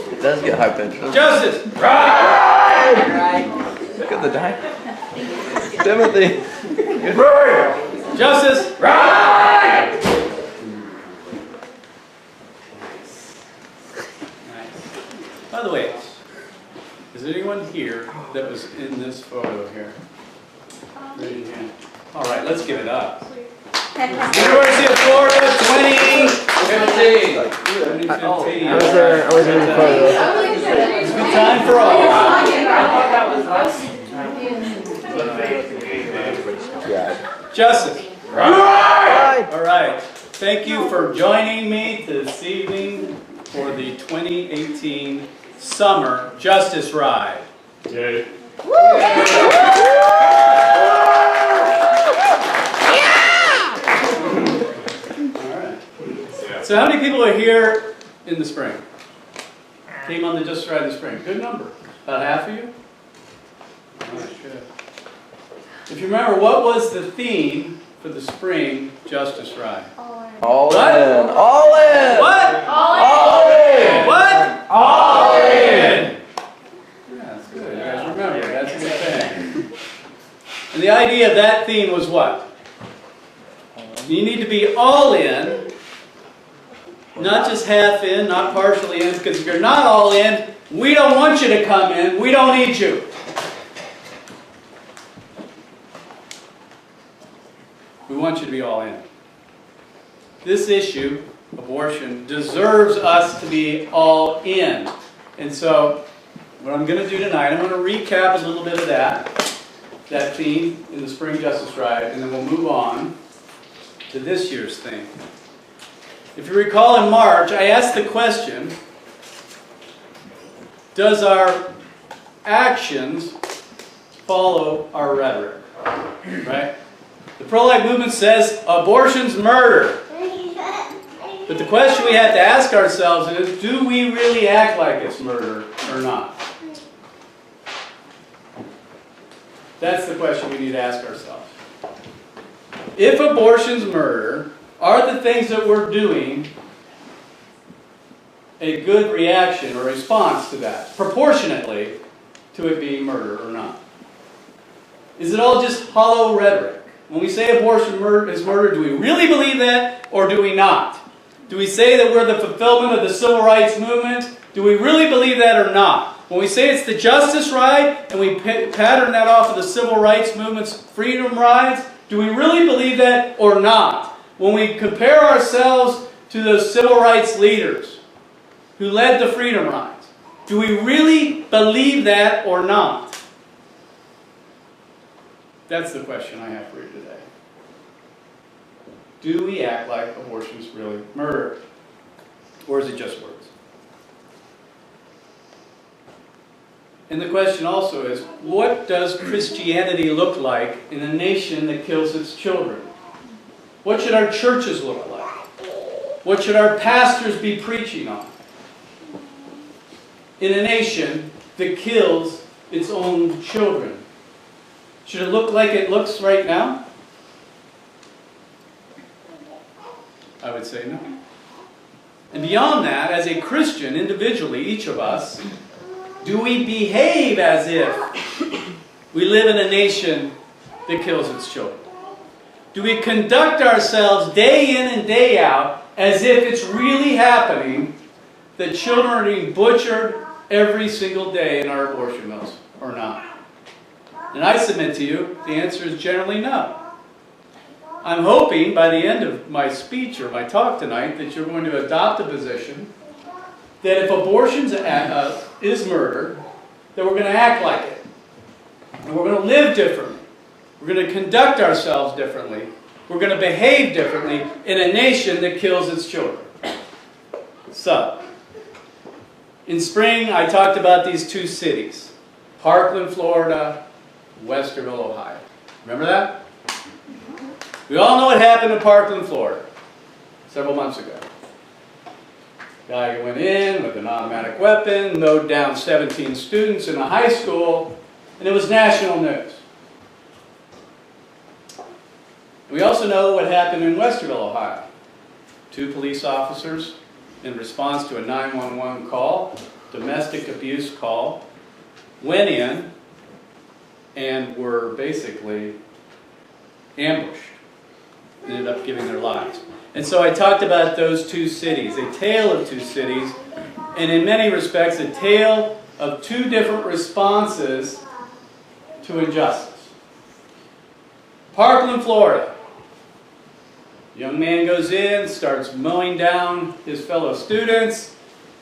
It does get high pitched. Justice! Right! Look at the die. Timothy! Right! Justice! Right! Nice. By the way, is there anyone here that was in this photo here? Raise your hand. All right, let's give it up. University of Florida, 2015. I was in the photo. It's a good time for all. Justice. Right. All right. Thank you for joining me this evening for the 2018 Summer Justice Ride. Yay. So how many people are here in the spring? Came on the Justice Ride in the spring? Good number. About half of you? All right, good. If you remember, what was the theme for the spring Justice Ride? All what? In. All in. What? All in. What? All in. Yeah, that's good. You guys remember. That's a good thing. And the idea of that theme was what? You need to be all in. Not just half in, not partially in, because if you're not all in, we don't want you to come in. We don't need you. We want you to be all in. This issue, abortion, deserves us to be all in. And so, what I'm going to do tonight, I'm going to recap a little bit of that theme in the Spring Justice Ride, and then we'll move on to this year's theme. If you recall in March, I asked the question, does our actions follow our rhetoric? Right? The pro-life movement says abortion's murder. But the question we have to ask ourselves is, do we really act like it's murder or not? That's the question we need to ask ourselves. If abortion's murder, are the things that we're doing a good reaction or response to that, proportionately to it being murder or not? Is it all just hollow rhetoric? When we say abortion is murder, do we really believe that or do we not? Do we say that we're the fulfillment of the civil rights movement? Do we really believe that or not? When we say it's the justice ride and we pattern that off of the civil rights movement's freedom rides, do we really believe that or not? When we compare ourselves to those civil rights leaders who led the freedom rides, do we really believe that or not? That's the question I have for you today. Do we act like abortion is really murder? Or is it just words? And the question also is, what does Christianity look like in a nation that kills its children? What should our churches look like? What should our pastors be preaching on? In a nation that kills its own children. Should it look like it looks right now? I would say no. And beyond that, as a Christian, individually, each of us, do we behave as if we live in a nation that kills its children? Do we conduct ourselves day in and day out as if it's really happening that children are being butchered every single day in our abortion mills or not? And I submit to you, the answer is generally no. I'm hoping by the end of my speech or my talk tonight that you're going to adopt a position that if abortion is murder, that we're going to act like it. And we're going to live differently. We're going to conduct ourselves differently. We're going to behave differently in a nation that kills its children. So, in spring, I talked about these two cities, Parkland, Florida, Westerville, Ohio. Remember that? We all know what happened in Parkland, Florida, several months ago. Guy went in with an automatic weapon, mowed down 17 students in a high school, and it was national news. We also know what happened in Westerville, Ohio. 2 police officers, in response to a 911 call, domestic abuse call, went in and were basically ambushed. Ended up giving their lives. And so I talked about those 2 cities, a tale of 2 cities, and in many respects a tale of 2 different responses to injustice. Parkland, Florida. Young man goes in, starts mowing down his fellow students.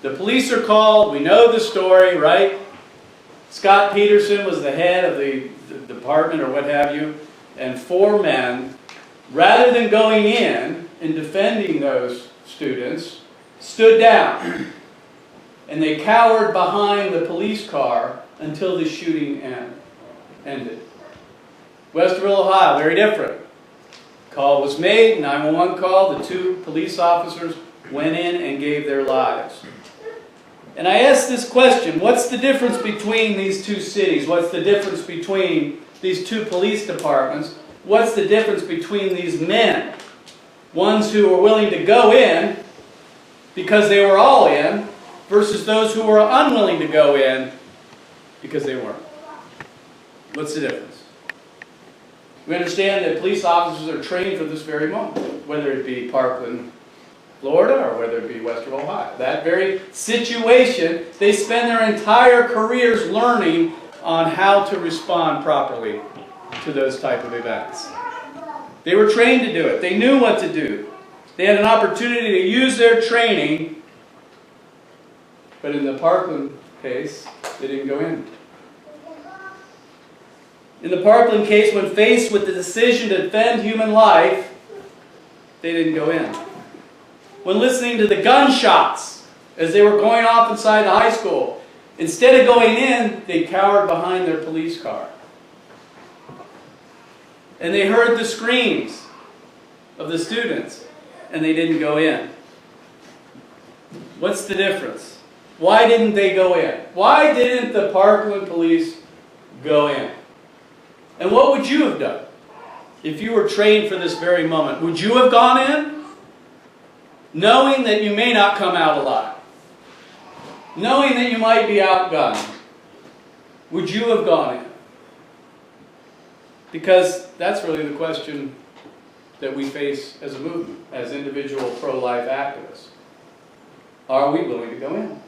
The police are called. We know the story, right? Scott Peterson was the head of the department or what have you, and 4 men, rather than going in and defending those students, stood down. And they cowered behind the police car until the shooting ended. Westerville, Ohio, very different. Call was made, 911 call, the 2 police officers went in and gave their lives. And I asked this question, what's the difference between these 2 cities? What's the difference between these 2 police departments? What's the difference between these men? Ones who were willing to go in because they were all in, versus those who were unwilling to go in because they weren't. What's the difference? We understand that police officers are trained for this very moment, whether it be Parkland, Florida, or whether it be Westerville, Ohio. That very situation, they spend their entire careers learning on how to respond properly to those type of events. They were trained to do it. They knew what to do. They had an opportunity to use their training, but in the Parkland case, they didn't go in. In the Parkland case, when faced with the decision to defend human life, they didn't go in. When listening to the gunshots as they were going off inside the high school, instead of going in, they cowered behind their police car. And they heard the screams of the students, and they didn't go in. What's the difference? Why didn't they go in? Why didn't the Parkland police go in? And what would you have done if you were trained for this very moment? Would you have gone in, knowing that you may not come out alive? Knowing that you might be outgunned? Would you have gone in? Because that's really the question that we face as a movement, as individual pro-life activists. Are we willing to go in?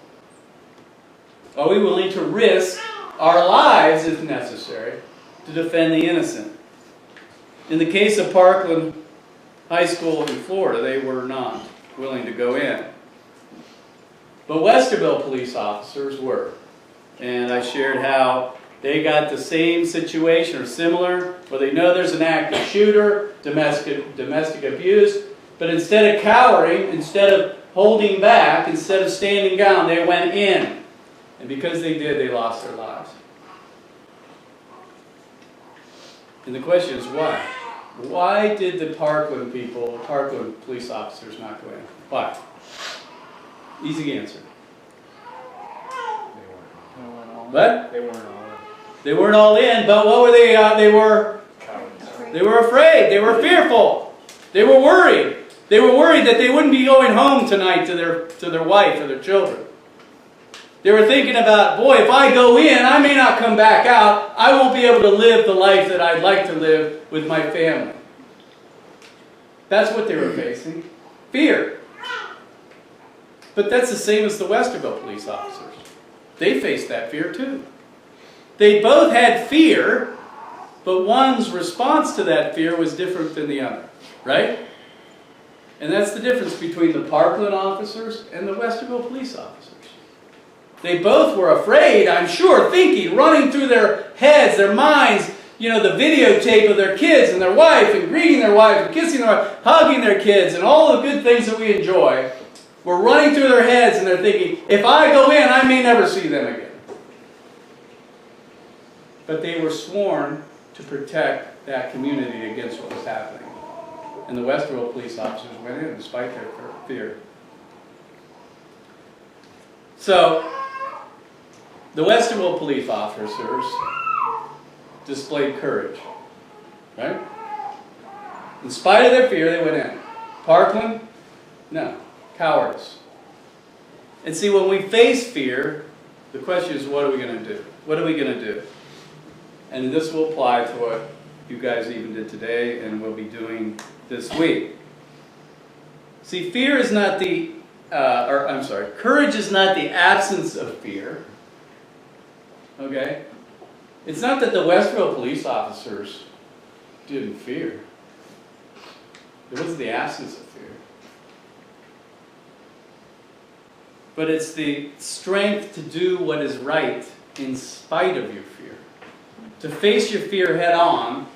Are we willing to risk our lives, if necessary, to defend the innocent? In the case of Parkland High School in Florida, they were not willing to go in. But Westerville police officers were. And I shared how they got the same situation or similar, where they know there's an active shooter, domestic abuse, but instead of cowering, instead of holding back, instead of standing down, they went in. And because they did, they lost their lives. And the question is why? Why did the Parkland police officers not go in? Why? Easy answer. What? They weren't all in. They weren't all in, but what were they? They were afraid. They were fearful. They were worried. They were worried that they wouldn't be going home tonight to their wife or their children. They were thinking about, boy, if I go in, I may not come back out. I won't be able to live the life that I'd like to live with my family. That's what they were facing. Fear. But that's the same as the Westerville police officers. They faced that fear too. They both had fear, but one's response to that fear was different than the other. Right? And that's the difference between the Parkland officers and the Westerville police officers. They both were afraid, I'm sure, thinking, running through their heads, their minds, you know, the videotape of their kids and their wife, and greeting their wife, and kissing their wife, hugging their kids, and all the good things that we enjoy, were running through their heads, and they're thinking, if I go in, I may never see them again. But they were sworn to protect that community against what was happening. And the Westerville police officers went in despite their fear. So, the Westerville police officers displayed courage, right? In spite of their fear, they went in. Parkland? No. Cowardice. And see, when we face fear, the question is, what are we going to do? What are we going to do? And this will apply to what you guys even did today and will be doing this week. See, fear is not the, courage is not the absence of fear. Okay? It's not that the Westville police officers didn't fear. It was the absence of fear. But it's the strength to do what is right in spite of your fear. To face your fear head on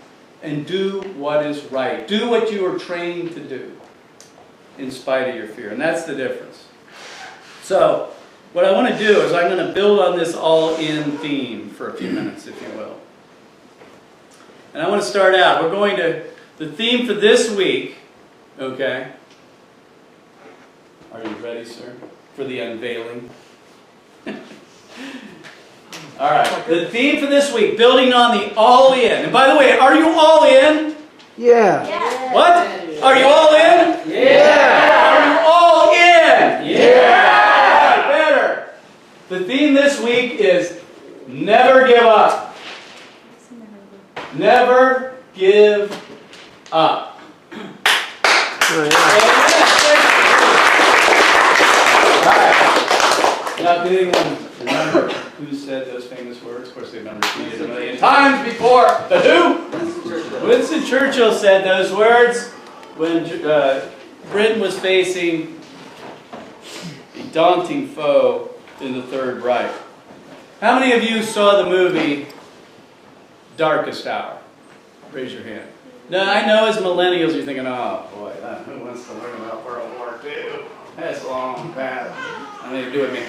and do what is right. Do what you are trained to do in spite of your fear. And that's the difference. So, what I want to do is I'm going to build on this all-in theme for a few minutes, if you will. And I want to start out. We're going to, the theme for this week, okay? Are you ready, sir, for the unveiling? All right. The theme for this week, building on the all-in. And by the way, are you all in? Yeah. Yes. What? Are you all in? Yeah. Are you all in? Yeah. Better. The theme this week is never give up. Never give up. Oh, yeah. Now, did anyone remember who said those famous words? Of course, they've been repeated a million times before. The who? Winston Churchill said those words when Britain was facing a daunting foe in the Third Reich. How many of you saw the movie Darkest Hour? Raise your hand. Now, I know as millennials you're thinking, oh boy, who wants to learn about World War II? That's long past. I need to do it, me.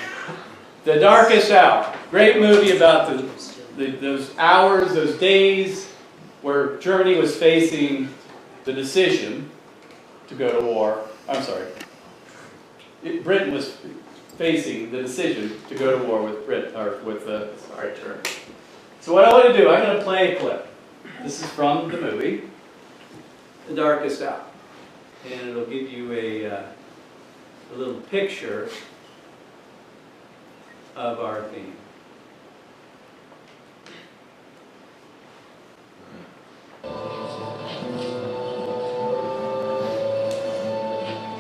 The Darkest Hour. Great movie about those hours, those days where Germany was facing the decision to go to war. I'm sorry. Britain was facing the decision to go to war with Britain, or with Germany. So what I want to do, I'm going to play a clip. This is from the movie, The Darkest Hour. And it'll give you a little picture of our theme.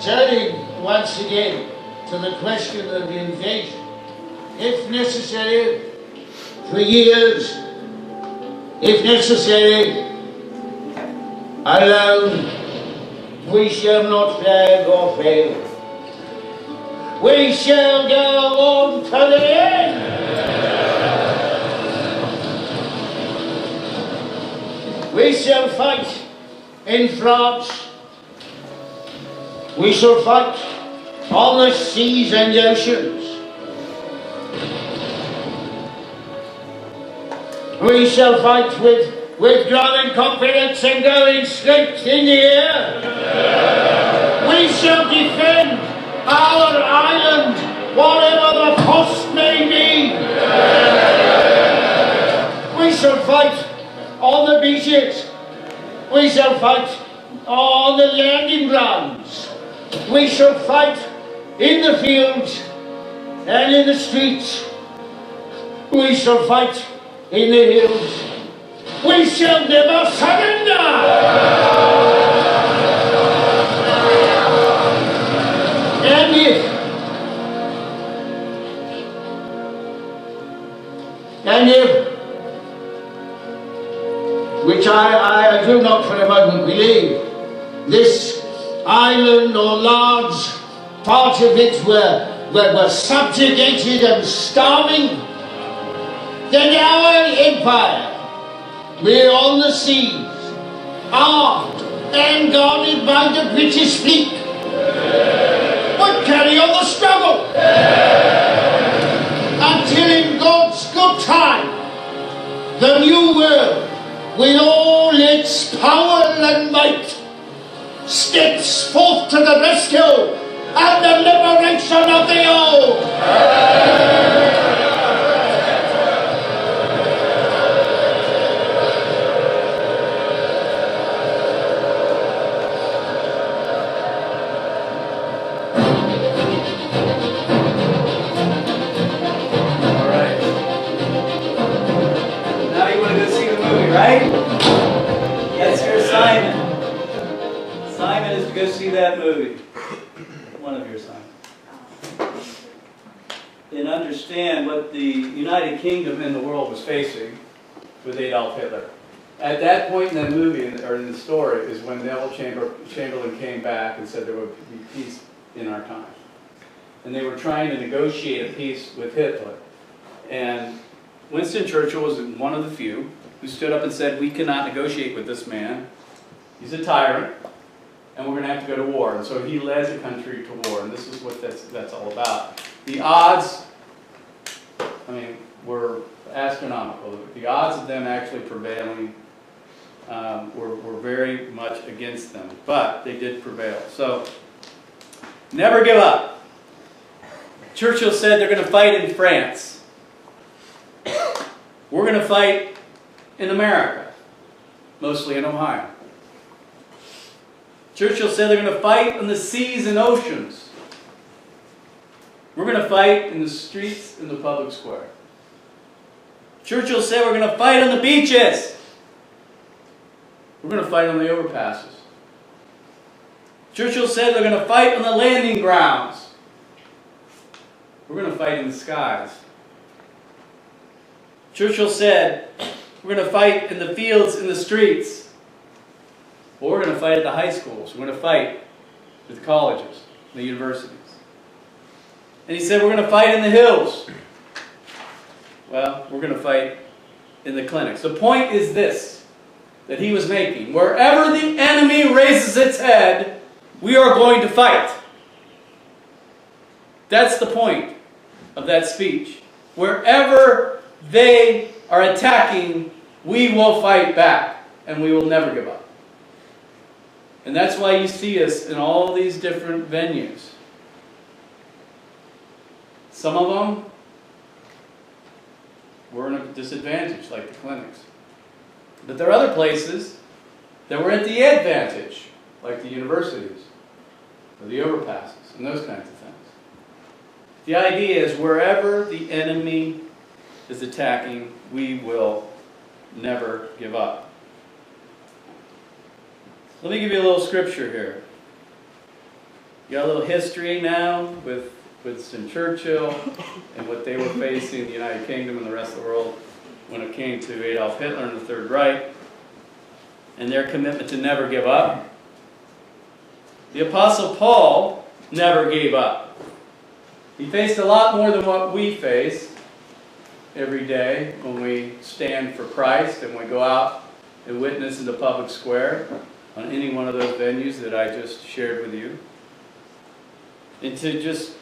Turning once again to the question of the invasion, if necessary, for years, if necessary, alone, we shall not flag or fail. We shall go on to the end. We shall fight in France. We shall fight on the seas and oceans. We shall fight with growing confidence and growing strength in the air. We shall defend our island, whatever the cost may be. We shall fight on the beaches. We shall fight on the landing grounds. We shall fight in the fields and in the streets. We shall fight in the hills. We shall never surrender. And if, which I do not for a moment believe, this island or large part of it were subjugated and starving, then our empire, we're on the seas, armed and guarded by the British fleet, would carry on the struggle until in God's good time, the new world, with all its power and might, steps forth to the rescue and the liberation of the old. that movie, one of your sons, and understand what the United Kingdom and the world was facing with Adolf Hitler. At that point in that movie, or in the story, is when Neville Chamberlain came back and said there would be peace in our time. And they were trying to negotiate a peace with Hitler. And Winston Churchill was one of the few who stood up and said, we cannot negotiate with this man. He's a tyrant, and we're going to have to go to war. And so he led the country to war, and this is what that's all about. The odds, I mean, were astronomical. The odds of them actually prevailing were very much against them, but they did prevail. So, never give up. Churchill said they're going to fight in France. We're going to fight in America, mostly in Ohio. Churchill said they're going to fight on the seas and oceans. We're going to fight in the streets and the public square. Churchill said we're going to fight on the beaches. We're going to fight on the overpasses. Churchill said they're going to fight on the landing grounds. We're going to fight in the skies. Churchill said we're going to fight in the fields, in the streets. Well, we're going to fight at the high schools. We're going to fight at the colleges, the universities. And he said we're going to fight in the hills. Well, we're going to fight in the clinics. The point is this, that he was making. Wherever the enemy raises its head, we are going to fight. That's the point of that speech. Wherever they are attacking, we will fight back, and we will never give up. And that's why you see us in all these different venues. Some of them we're at a disadvantage, like the clinics. But there are other places that we're at the advantage, like the universities, or the overpasses, and those kinds of things. The idea is wherever the enemy is attacking, we will never give up. Let me give you a little scripture here. You got a little history now with Winston Churchill and what they were facing in the United Kingdom and the rest of the world when it came to Adolf Hitler and the Third Reich and their commitment to never give up. The Apostle Paul never gave up. He faced a lot more than what we face every day when we stand for Christ and we go out and witness in the public square on any one of those venues that I just shared with you. And to just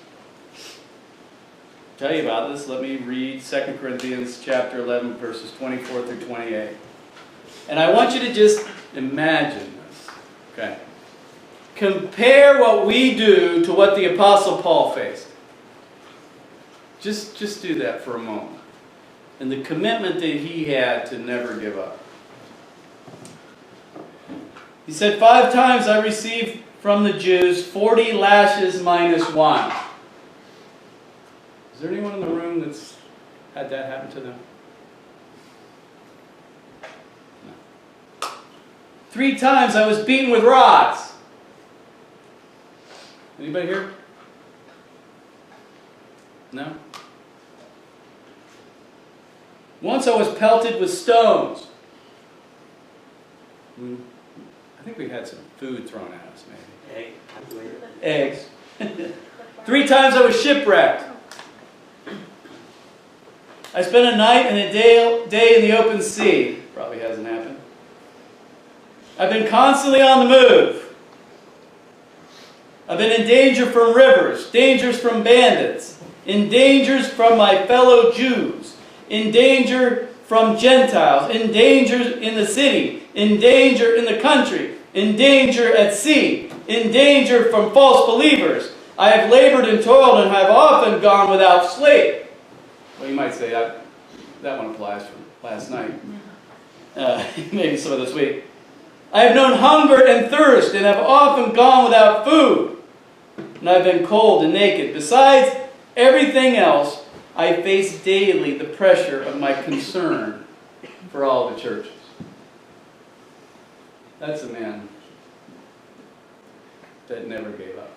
tell you about this, let me read 2 Corinthians chapter 11, verses 24 through 28. And I want you to just imagine this. Okay. Compare what we do to what the Apostle Paul faced. Just do that for a moment. And the commitment that he had to never give up. He said, 5 times I received from the Jews 40 lashes minus 1. Is there anyone in the room that's had that happen to them? No. 3 times I was beaten with rods. Anybody here? No? Once I was pelted with stones. I think we had some food thrown at us, maybe. Eggs. 3 times I was shipwrecked. I spent a night and a day in the open sea. Probably hasn't happened. I've been constantly on the move. I've been in danger from rivers, dangers from bandits, in dangers from my fellow Jews, in danger from Gentiles, in danger in the city, in danger in the country, in danger at sea, in danger from false believers. I have labored and toiled and have often gone without sleep. Well, you might say that one applies from last night. Maybe some of this week. I have known hunger and thirst and have often gone without food. And I've been cold and naked. Besides everything else, I face daily the pressure of my concern for all the churches. That's a man. that never gave up.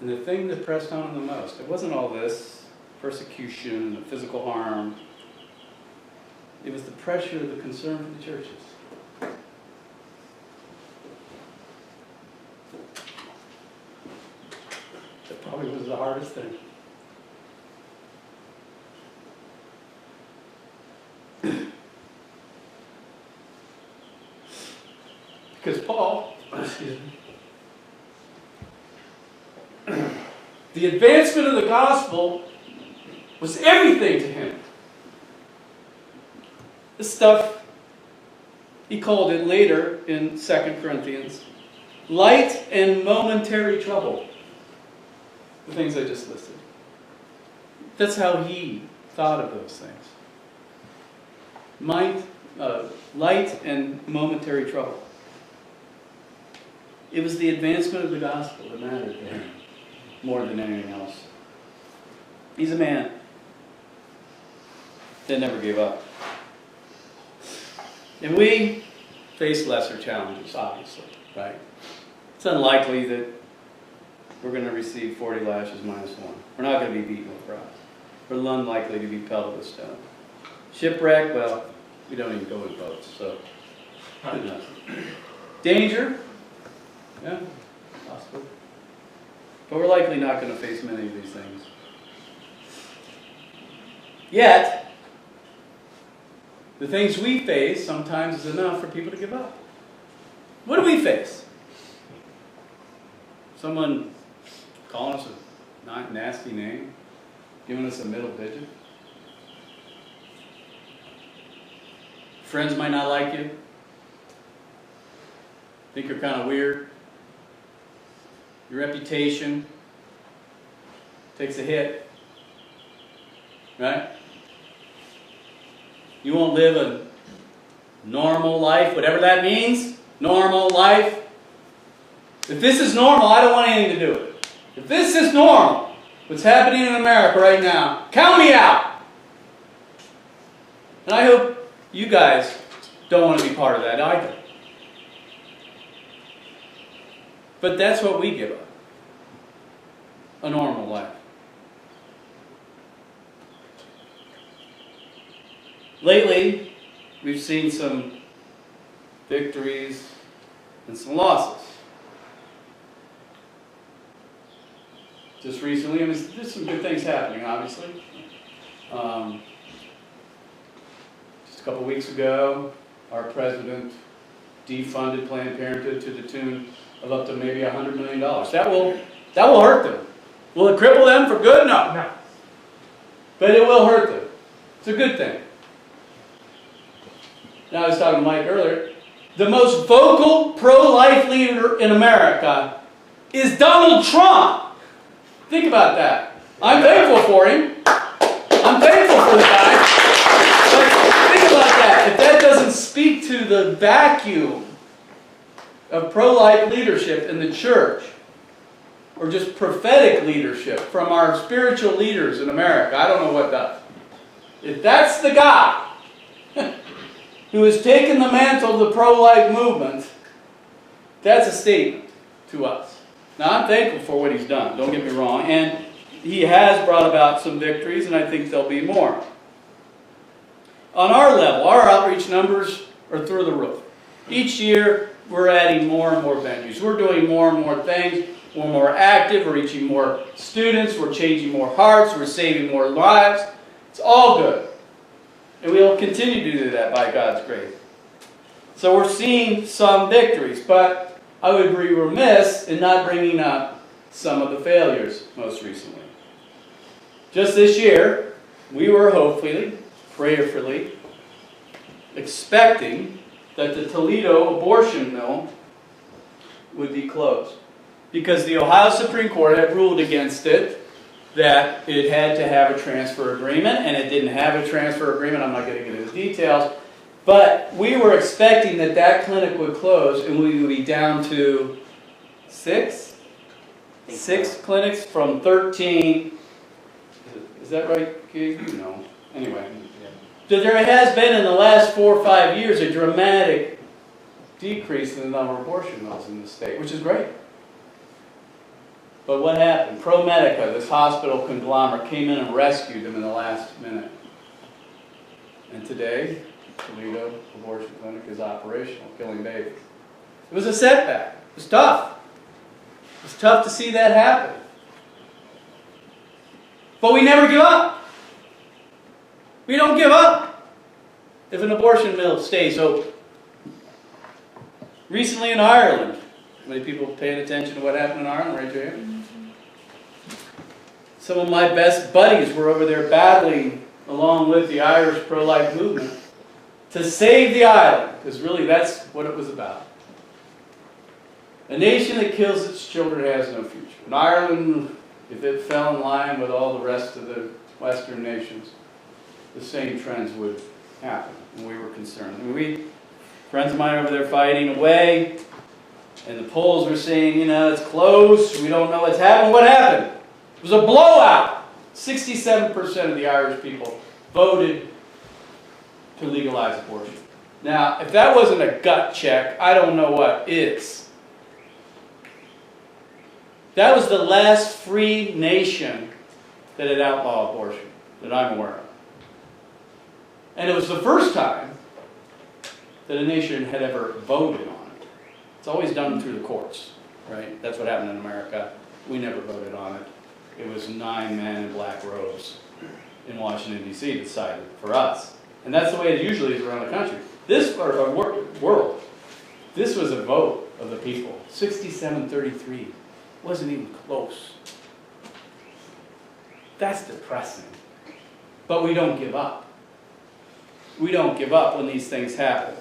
And the thing that pressed on him the most, it wasn't all this persecution, the physical harm. It was the pressure, the concern for the churches. That probably was the hardest thing. Because Paul, excuse me, the advancement of the gospel was everything to him. This stuff, he called it later in 2 Corinthians, light and momentary trouble. The things I just listed. That's how he thought of those things. Light and momentary trouble. It was the advancement of the gospel that mattered to him more than anything else. He's a man that never gave up. And we face lesser challenges, obviously, right? It's unlikely that we're going to receive 40 lashes minus one. We're not going to be beaten with rods. We're unlikely to be pelted with stone. Shipwreck, well, we don't even go in boats, so who knows? Danger, yeah, possible. But we're likely not going to face many of these things. Yet, the things we face sometimes is enough for people to give up. What do we face? Someone calling us a nasty name, giving us a middle digit. Friends might not like you. Think you're kind of weird. Your reputation takes a hit. Right? You won't live a normal life, whatever that means. Normal life. If this is normal, I don't want anything to do with it. If this is normal, what's happening in America right now, count me out. And I hope you guys don't want to be part of that either. But that's what we give up. A normal life. Lately, we've seen some victories and some losses. Just recently, there's some good things happening, obviously. Just a couple weeks ago, our president defunded Planned Parenthood to the tune of up to maybe $100 million. That will hurt them. Will it cripple them for good? No. No. But it will hurt them. It's a good thing. Now, I was talking to Mike earlier. The most vocal pro-life leader in America is Donald Trump. Think about that. I'm thankful for him. I'm thankful for the guy. But think about that. If that doesn't speak to the vacuum of pro-life leadership in the church, or just prophetic leadership from our spiritual leaders in America, I don't know what does. If that's the guy who has taken the mantle of the pro-life movement, that's a statement to us. Now, I'm thankful for what he's done, don't get me wrong, and he has brought about some victories, and I think there'll be more. On our level, our outreach numbers are through the roof. Each year, we're adding more and more venues. We're doing more and more things. We're more active. We're reaching more students. We're changing more hearts. We're saving more lives. It's all good. And we'll continue to do that by God's grace. So we're seeing some victories, but I would be remiss in not bringing up some of the failures most recently. Just this year, we were hopefully, prayerfully, expecting that the Toledo abortion mill would be closed. Because the Ohio Supreme Court had ruled against it, that it had to have a transfer agreement, and it didn't have a transfer agreement. I'm not getting into the details. But we were expecting that that clinic would close, and we would be down to six clinics from 13. Is that right, Keith? No. Anyway. So there has been in the last 4 or 5 years a dramatic decrease in the number of abortion mills in the state, which is great. But what happened? ProMedica, this hospital conglomerate, came in and rescued them in the last minute. And today, Toledo Abortion Clinic is operational, killing babies. It was a setback. It was tough. It was tough to see that happen. But we never give up. We don't give up if an abortion mill stays open. Recently in Ireland, how many people paying attention to what happened in Ireland? Raise your hand. Some of my best buddies were over there battling along with the Irish pro-life movement to save the island, because really that's what it was about. A nation that kills its children has no future. In Ireland, if it fell in line with all the rest of the Western nations, the same trends would happen, and we were concerned. And friends of mine over there fighting away, and the polls were saying, you know, it's close, we don't know what's happened. What happened? It was a blowout. 67% of the Irish people voted to legalize abortion. Now, if that wasn't a gut check, I don't know what is. That was the last free nation that had outlawed abortion that I'm aware of. And it was the first time that a nation had ever voted on it. It's always done through the courts, right? That's what happened in America. We never voted on it. It was 9 men in black robes in Washington, D.C. decided for us. And that's the way it usually is around the country. This world, this was a vote of the people. 67-33. Wasn't even close. That's depressing. But we don't give up. We don't give up when these things happen.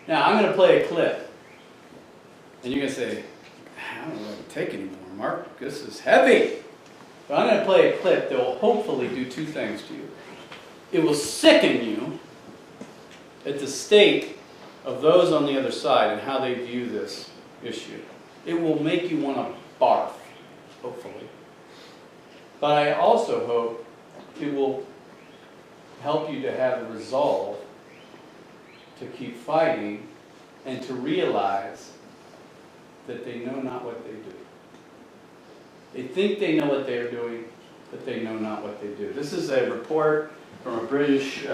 Now, I'm going to play a clip. And you're going to say, I don't know what to take anymore, Mark. This is heavy. But I'm going to play a clip that will hopefully do 2 things to you. It will sicken you at the state of those on the other side and how they view this issue. It will make you want to barf, hopefully. But I also hope it will help you to have the resolve to keep fighting and to realize that they know not what they do. They think they know what they are doing, but they know not what they do. This is a report from a British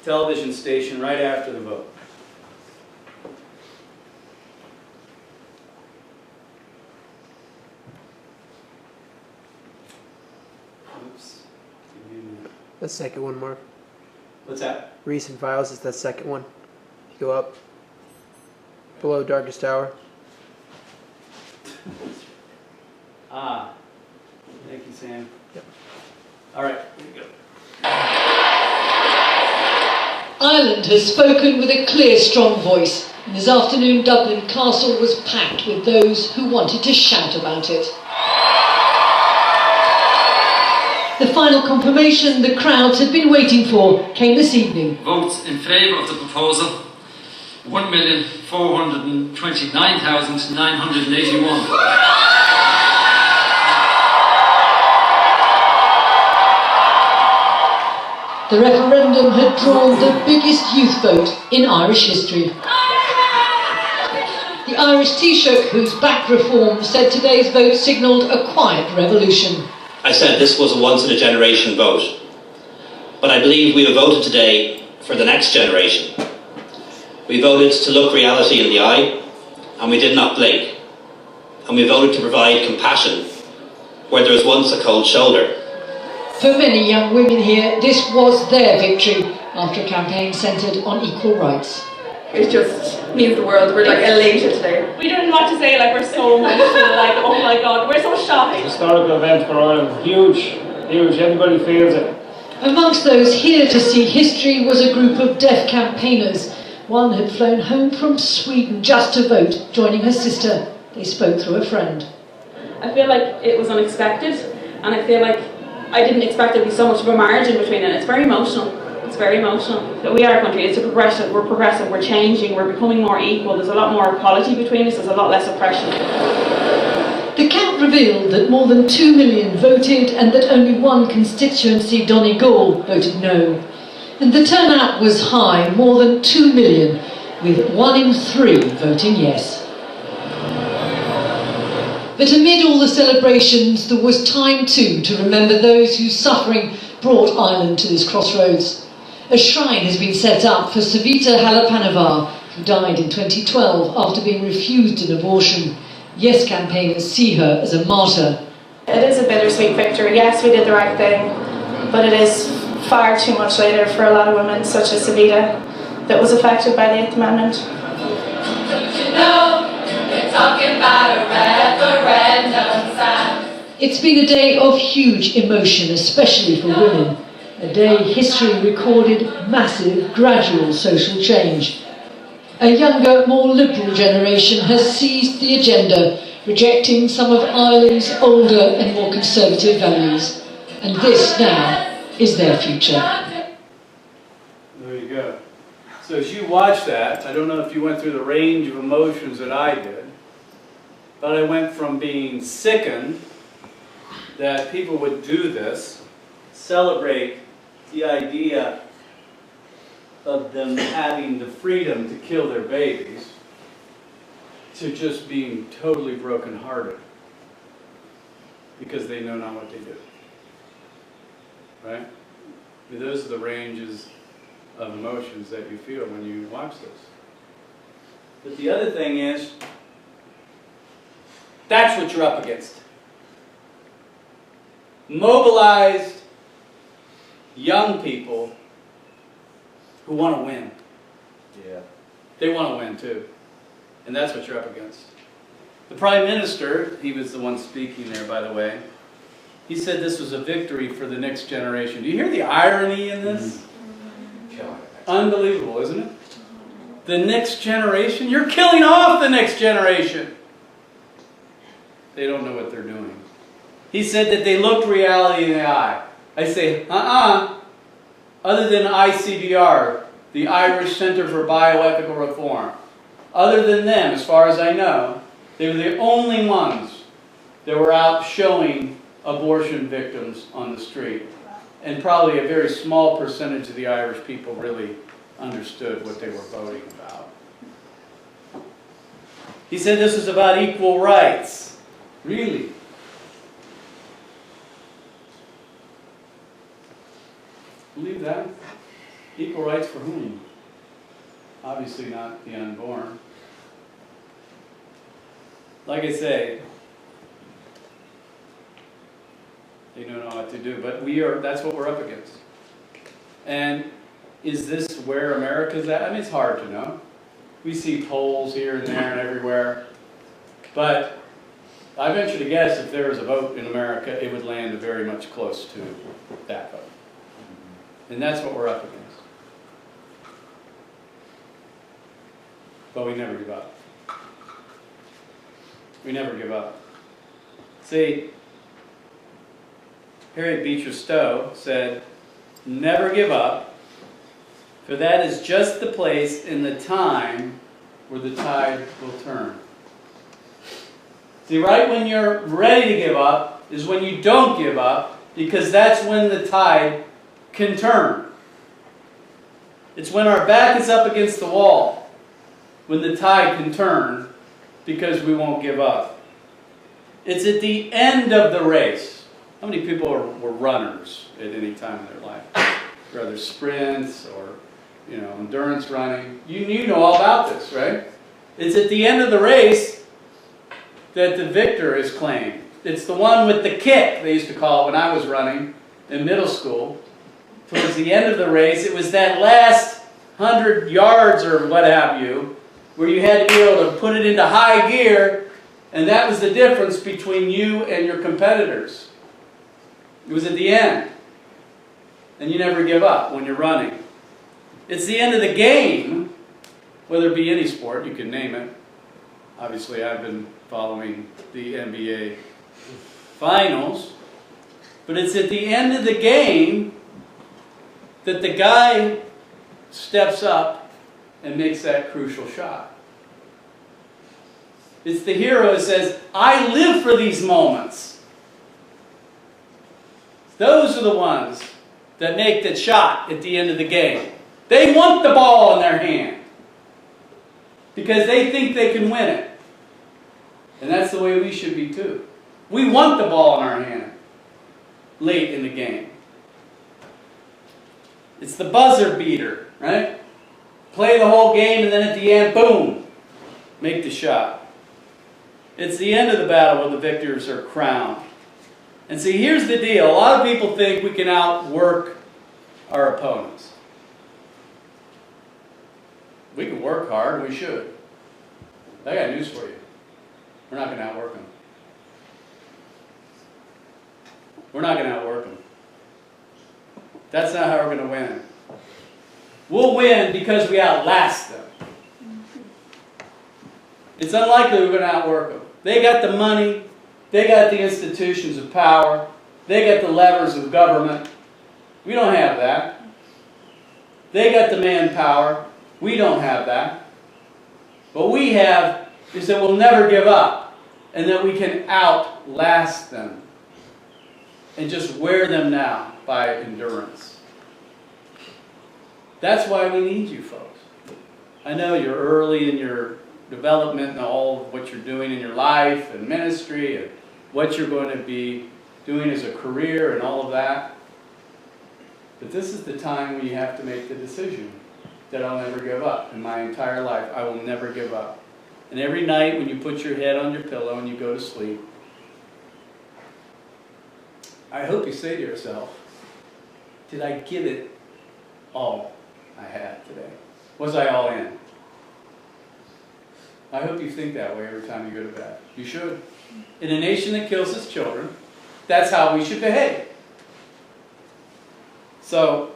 television station right after the vote. Oops. The second one, Mark. What's that? Recent files is the second one. You go up. Below darkest hour. Ah. Thank you, Sam. Yep. All right, here we go. Ireland has spoken with a clear, strong voice. And this afternoon, Dublin Castle was packed with those who wanted to shout about it. The final confirmation the crowds had been waiting for came this evening. Votes in favour of the proposal, 1,429,981. The referendum had drawn the biggest youth vote in Irish history. The Irish Taoiseach, whose backed reform, said today's vote signalled a quiet revolution. I said this was a once-in-a-generation vote, but I believe we have voted today for the next generation. We voted to look reality in the eye, and we did not blink. And we voted to provide compassion where there was once a cold shoulder. For many young women here, this was their victory after a campaign centred on equal rights. It just means the world. We're like elated today. We don't know what to say, like we're so emotional, like oh my god, we're so shocked. Historical event for Ireland, huge, everybody feels it. Amongst those here to see history was a group of deaf campaigners. One had flown home from Sweden just to vote, joining her sister. They spoke through a friend. I feel like it was unexpected, and I feel like I didn't expect there to be so much of a margin between it. It's very emotional. It's very emotional. But we are a country, it's a progressive, we're changing, we're becoming more equal, there's a lot more equality between us, there's a lot less oppression. The count revealed that more than 2 million voted and that only one constituency, Donegal, voted no. And the turnout was high, more than 2 million, with 1 in 3 voting yes. But amid all the celebrations, there was time too to remember those whose suffering brought Ireland to this crossroads. A shrine has been set up for Savita Halappanavar, who died in 2012 after being refused an abortion. Yes campaigners see her as a martyr. It is a bittersweet victory. Yes, we did the right thing, but it is far too much later for a lot of women, such as Savita, that was affected by the 8th Amendment. You know, they're talking about a referendum sign. It's been a day of huge emotion, especially for women. A day history recorded massive, gradual social change. A younger, more liberal generation has seized the agenda, rejecting some of Ireland's older and more conservative values. And this now is their future. There you go. So as you watch that, I don't know if you went through the range of emotions that I did, but I went from being sickened that people would do this, celebrate the idea of them having the freedom to kill their babies, to just being totally brokenhearted because they know not what they do. Right? I mean, those are the ranges of emotions that you feel when you watch this. But the other thing is, that's what you're up against. Mobilized young people who want to win. Yeah. They want to win too. And that's what you're up against. The Prime Minister, he was the one speaking there, by the way, he said this was a victory for the next generation. Do you hear the irony in this? Unbelievable, isn't it? The next generation? You're killing off the next generation. They don't know what they're doing. He said that they looked reality in the eye. I say, other than ICBR, the Irish Centre for Bioethical Reform, other than them, as far as I know, they were the only ones that were out showing abortion victims on the street. And probably a very small percentage of the Irish people really understood what they were voting about. He said this is about equal rights. Really? Believe that? Equal rights for whom? Obviously not the unborn. Like I say, they don't know what to do, but that's what we're up against. And is this where America's at? I mean, it's hard to know. We see polls here and there and everywhere, but I venture to guess if there was a vote in America, it would land very much close to that vote. And that's what we're up against. But we never give up. We never give up. See, Harriet Beecher Stowe said, "Never give up, for that is just the place in the time where the tide will turn." See, right when you're ready to give up is when you don't give up, because that's when the tide can turn. It's when our back is up against the wall, when the tide can turn, because we won't give up. It's at the end of the race. How many people were runners at any time in their life? Whether sprints or, endurance running. You know all about this, right? It's at the end of the race that the victor is claimed. It's the one with the kick, they used to call it when I was running in middle school. Towards the end of the race, it was that last 100 yards or what have you, where you had to be able to put it into high gear, and that was the difference between you and your competitors. It was at the end. And you never give up when you're running. It's the end of the game, whether it be any sport, you can name it. Obviously, I've been following the NBA finals. But it's at the end of the game that the guy steps up and makes that crucial shot. It's the hero who says, "I live for these moments." Those are the ones that make the shot at the end of the game. They want the ball in their hand because they think they can win it. And that's the way we should be too. We want the ball in our hand late in the game. It's the buzzer beater, right? Play the whole game and then at the end, boom, make the shot. It's the end of the battle where the victors are crowned. And see, here's the deal. A lot of people think we can outwork our opponents. We can work hard, we should. I got news for you. We're not going to outwork them. We're not going to outwork them. That's not how we're going to win. We'll win because we outlast them. It's unlikely we're going to outwork them. They got the money. They got the institutions of power. They got the levers of government. We don't have that. They got the manpower. We don't have that. What we have is that we'll never give up and that we can outlast them and just wear them down by endurance. That's why we need you folks. I know you're early in your development and all of what you're doing in your life and ministry and what you're going to be doing as a career and all of that. But this is the time when you have to make the decision that I'll never give up. In my entire life, I will never give up. And every night when you put your head on your pillow and you go to sleep, I hope you say to yourself, did I give it all I had today? Was I all in? I hope you think that way every time you go to bed. You should. In a nation that kills its children, that's how we should behave. So,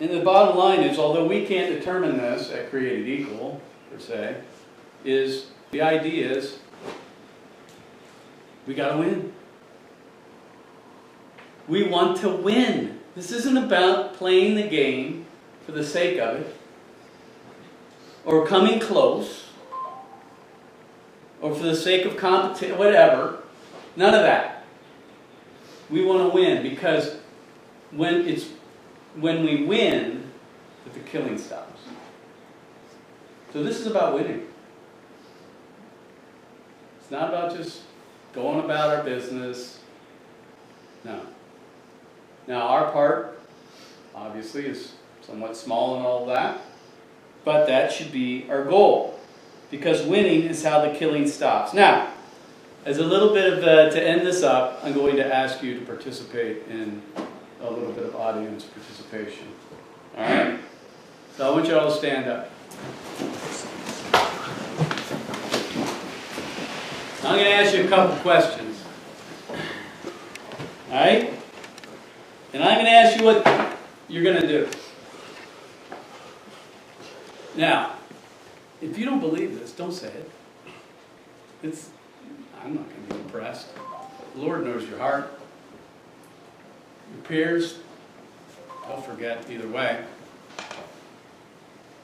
and the bottom line is, although we can't determine this at Created Equal, per se, is the idea is we got to win. We want to win. This isn't about playing the game for the sake of it, or coming close, or for the sake of competition, whatever. None of that. We want to win because when we win, that the killing stops. So this is about winning. It's not about just going about our business. No. Now our part, obviously, is somewhat small and all that, but that should be our goal, because winning is how the killing stops. Now, as a little bit of to end this up, I'm going to ask you to participate in a little bit of audience participation. All right? So I want you all to stand up. I'm going to ask you a couple questions. All right? And I'm going to ask you what you're going to do. Now, if you don't believe this, don't say it. I'm not going to be impressed. The Lord knows your heart. Your peers, they'll forget either way.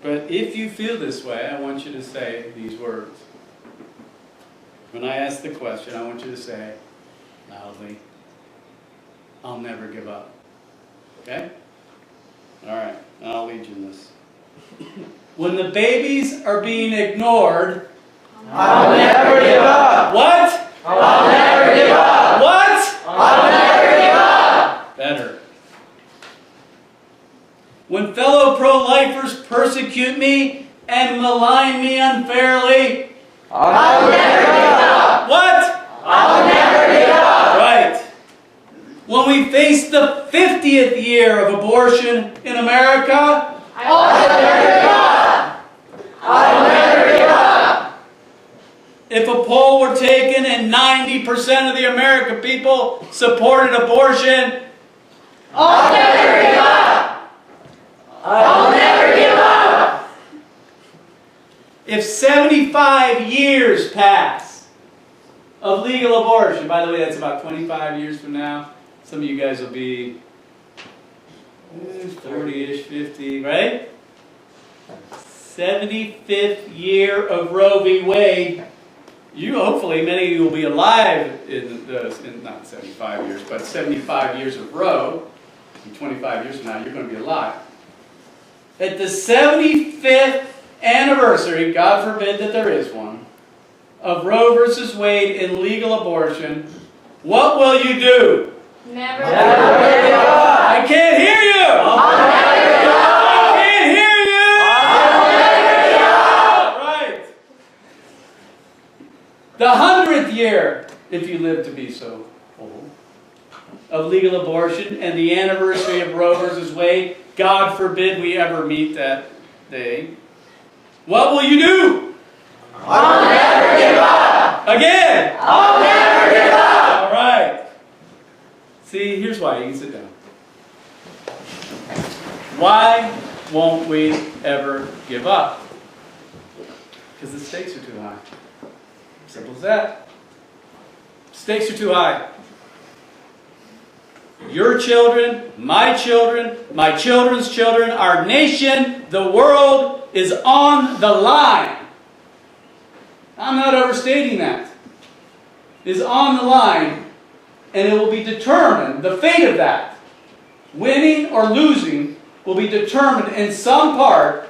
But if you feel this way, I want you to say these words. When I ask the question, I want you to say loudly, I'll never give up. Okay? All right, I'll lead you in this. When the babies are being ignored, I'll never give up. What? I'll never give up. What? I'll never give up. Better. When fellow pro-lifers persecute me and malign me unfairly, I'll never give up. What? I'll never give up. Right. When we face the 50th year of abortion in America, I'll never give up. I'll never give up. if a poll were taken and 90% of the American people supported abortion, I'll never give up. I'll never give up. if 75 years pass of legal abortion, by the way, that's about 25 years from now. Some of you guys will be 40-ish, 50, right? 75th year of Roe v. Wade. hopefully, many of you will be alive in not 75 years, but 75 years of Roe. In 25 years from now, you're going to be alive. At the 75th anniversary, God forbid that there is one, of Roe versus Wade in legal abortion, what will you do? Never give up. I can't hear you. I can't hear you. Right. The 100th year, if you live to be so old, of legal abortion and the anniversary of Roe versus Wade, God forbid we ever meet that day. What will you do? I'll never give up. Again. I'll never give up. All right. See, here's why. You can sit down. Why won't we ever give up? Because the stakes are too high. Simple as that. Stakes are too high. Your children, my children's children, our nation, the world is on the line. I'm not overstating that. Is on the line, and it will be determined, the fate of that, winning or losing, will be determined in some part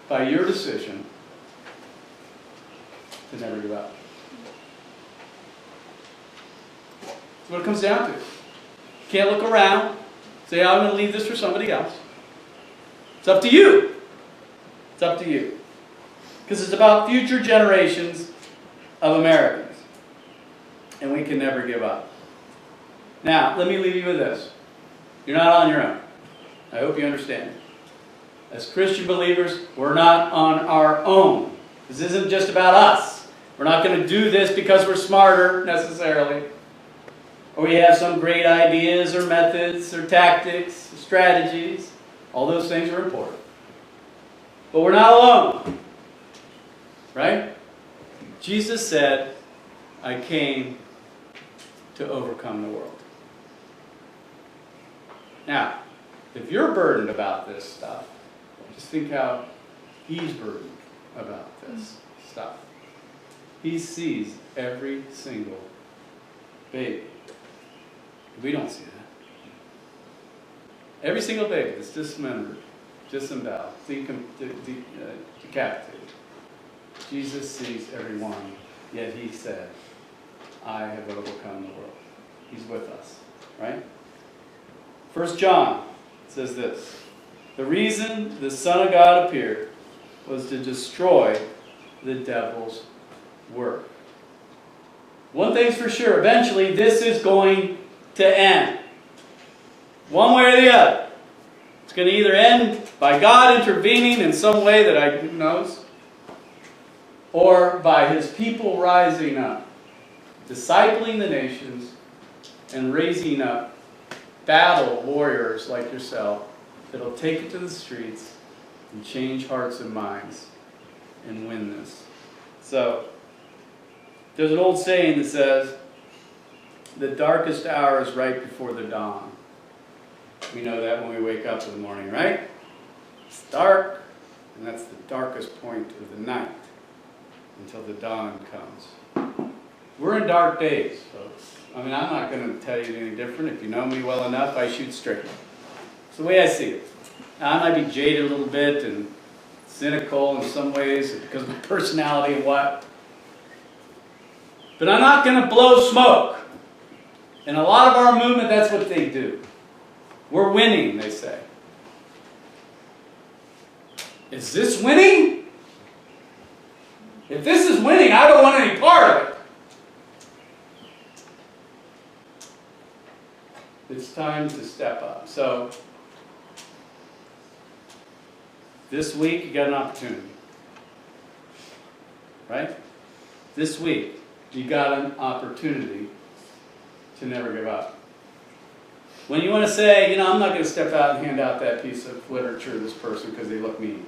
by your decision to never give up. That's what it comes down to. You can't look around, say, I'm going to leave this for somebody else. It's up to you. It's up to you. Because it's about future generations of Americans. And we can never give up. Now, let me leave you with this. You're not on your own. I hope you understand. As Christian believers, we're not on our own. This isn't just about us. We're not going to do this because we're smarter, necessarily. Or we have some great ideas or methods or tactics or strategies. All those things are important. But we're not alone. Right? Jesus said, I came to overcome the world. Now, if you're burdened about this stuff, just think how he's burdened about this stuff. He sees every single baby. We don't see that. Every single baby that's dismembered, disemboweled, decapitated. Jesus sees every one, yet he said, I have overcome the world. He's with us, right? 1 John says this, the reason the Son of God appeared was to destroy the devil's work. One thing's for sure, eventually this is going to end. One way or the other. It's going to either end by God intervening in some way that who knows, or by his people rising up, discipling the nations, and raising up battle warriors like yourself that'll take it to the streets and change hearts and minds and win this. So, there's an old saying that says, the darkest hour is right before the dawn. We know that when we wake up in the morning, right? It's dark, and that's the darkest point of the night until the dawn comes. We're in dark days, folks. I mean, I'm not going to tell you anything different. If you know me well enough, I shoot straight. It's the way I see it. Now, I might be jaded a little bit and cynical in some ways because of my personality and what. But I'm not going to blow smoke. And a lot of our movement, that's what they do. We're winning, they say. Is this winning? If this is winning, I don't want any part of it. It's time to step up. So, this week you got an opportunity. Right? This week you got an opportunity to never give up. When you want to say, I'm not going to step out and hand out that piece of literature to this person because they look mean.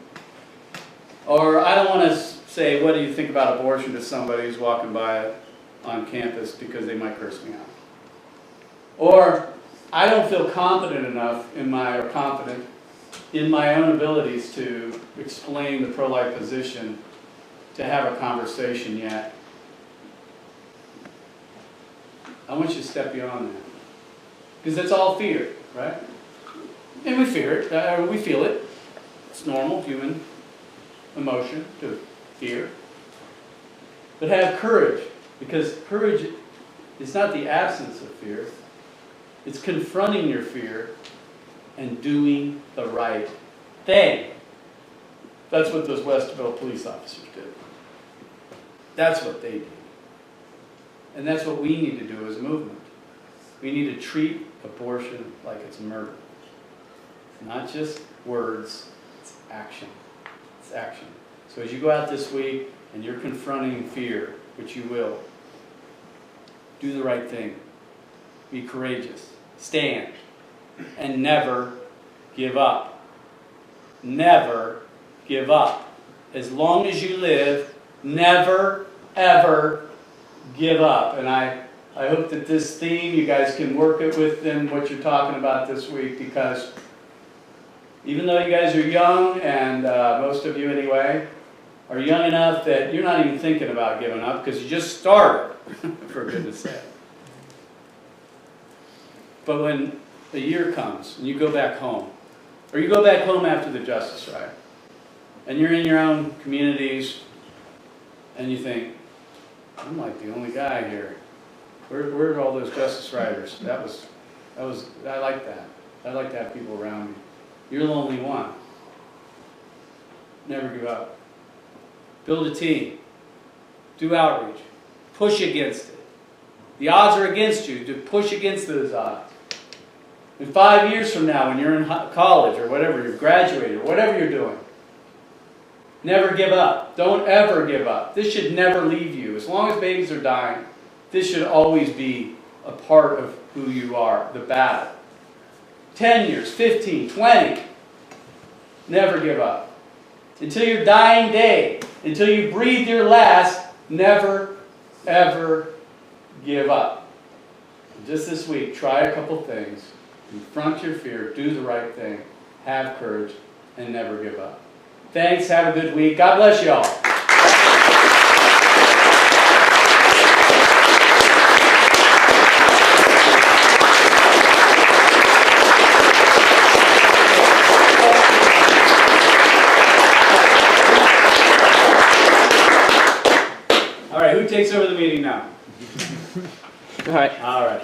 Or I don't want to say, what do you think about abortion to somebody who's walking by on campus because they might curse me out. Or I don't feel confident enough confident in my own abilities to explain the pro-life position to have a conversation yet I want you to step beyond that. Because that's all fear, right? And we fear it, we feel it. It's normal human emotion to fear. But have courage, because courage is not the absence of fear. It's confronting your fear and doing the right thing. That's what those Westville police officers did. That's what they did. And that's what we need to do as a movement. We need to treat abortion like it's murder. It's not just words, it's action. It's action. So as you go out this week and you're confronting fear, which you will, do the right thing. Be courageous. Stand. And never give up. Never give up. As long as you live, never, ever give up. And I hope that this theme, you guys can work it within what you're talking about this week, because even though you guys are young, and most of you anyway, are young enough that you're not even thinking about giving up because you just started, for goodness sake. But when a year comes and you go back home, or you go back home after the justice riot, and you're in your own communities, and you think, I'm like the only guy here. Where are all those justice rioters? I like that. I like to have people around me. You're the only one. Never give up. Build a team. Do outreach. Push against it. The odds are against you. To push against those odds. And 5 years from now, when you're in college or whatever, you're graduating or whatever you're doing, never give up. Don't ever give up. This should never leave you. As long as babies are dying, this should always be a part of who you are, the battle. 10 years, 15, 20. Never give up. Until your dying day, until you breathe your last, never, ever give up. Just this week, try a couple things. Confront your fear, do the right thing, have courage, and never give up. Thanks, have a good week. God bless you all. All right, who takes over the meeting now? All right. All right.